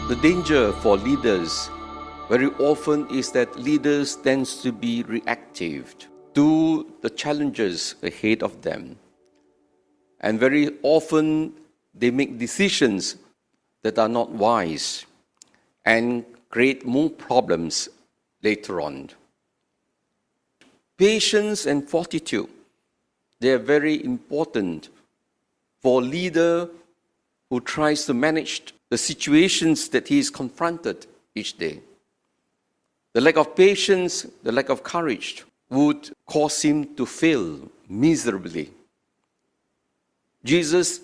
The danger for leaders very often is that leaders tend to be reactive to the challenges ahead of them. And very often they make decisions that are not wise and create more problems later on. Patience and fortitude, they are very important for a leader who tries to manage the situations that he is confronted each day. The lack of patience, the lack of courage would cause him to fail miserably. Jesus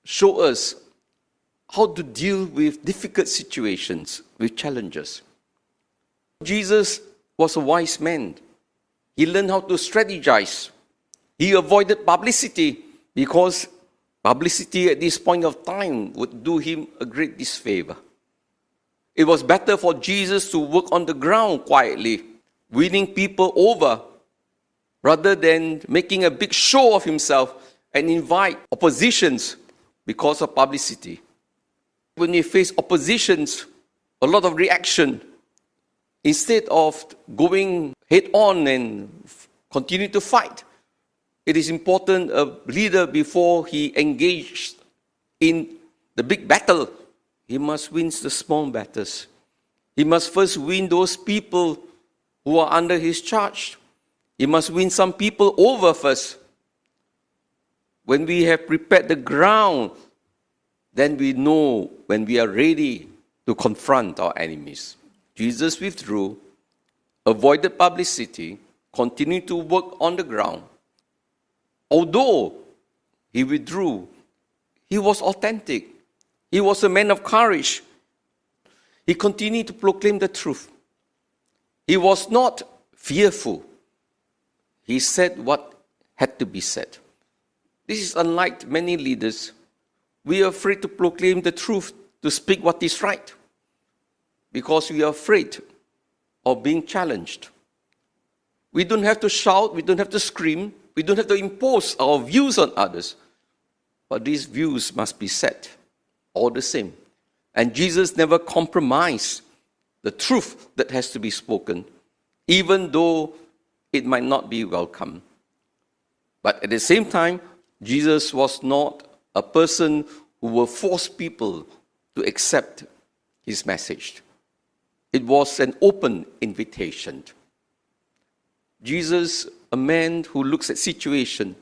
showed us how to deal with difficult situations, with challenges. Jesus was a wise man. He learned how to strategize. He avoided publicity because publicity at this point of time would do him a great disfavor. It was better for Jesus to work on the ground quietly, winning people over, rather than making a big show of himself and invite oppositions because of publicity. When we face oppositions, a lot of reaction, instead of going head on and continue to fight, it is important a leader, before he engaged in the big battle, he must win the small battles. He must first win those people who are under his charge. He must win some people over first. When we have prepared the ground, then we know when we are ready to confront our enemies. Jesus withdrew, avoided publicity, continued to work on the ground. Although he withdrew, he was authentic. He was a man of courage. He continued to proclaim the truth. He was not fearful. He said what had to be said. This is unlike many leaders. We are afraid to proclaim the truth, to speak what is right, because we are afraid of being challenged. We don't have to shout, we don't have to scream, we don't have to impose our views on others, but these views must be set all the same. And Jesus never compromised the truth that has to be spoken, even though it might not be welcome. But at the same time, Jesus was not a person who will force people to accept his message. It was an open invitation. Jesus, a man who looks at situation,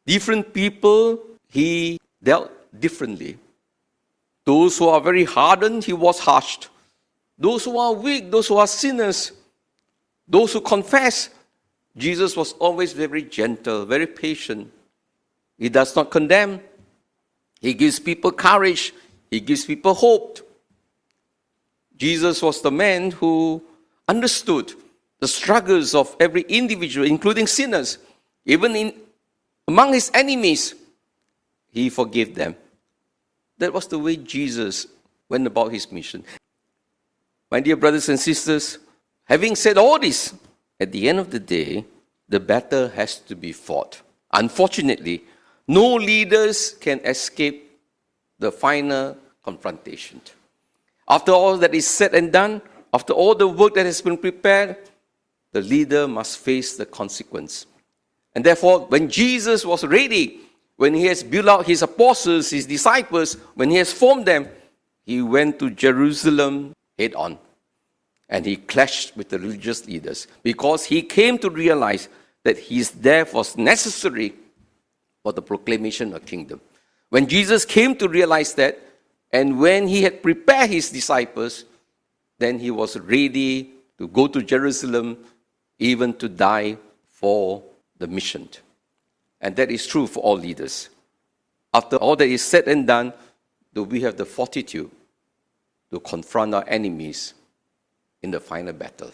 different people, he dealt differently. Those who are very hardened, he was harsh. Those who are weak, those who are sinners, those who confess, Jesus was always very gentle, very patient. He does not condemn. He gives people courage. He gives people hope. Jesus was the man who understood the struggles of every individual, including sinners. Even among his enemies, he forgave them. That was the way Jesus went about his mission. My dear brothers and sisters, having said all this, at the end of the day, the battle has to be fought. Unfortunately, no leaders can escape the final confrontation. After all that is said and done, after all the work that has been prepared, the leader must face the consequence. And therefore, when Jesus was ready, when he has built out his apostles, his disciples, when he has formed them, he went to Jerusalem head on. And he clashed with the religious leaders because he came to realize that his death was necessary for the proclamation of kingdom. When Jesus came to realize that, and when he had prepared his disciples, then he was ready to go to Jerusalem, even to die for the mission. And that is true for all leaders. After all that is said and done, do we have the fortitude to confront our enemies in the final battle?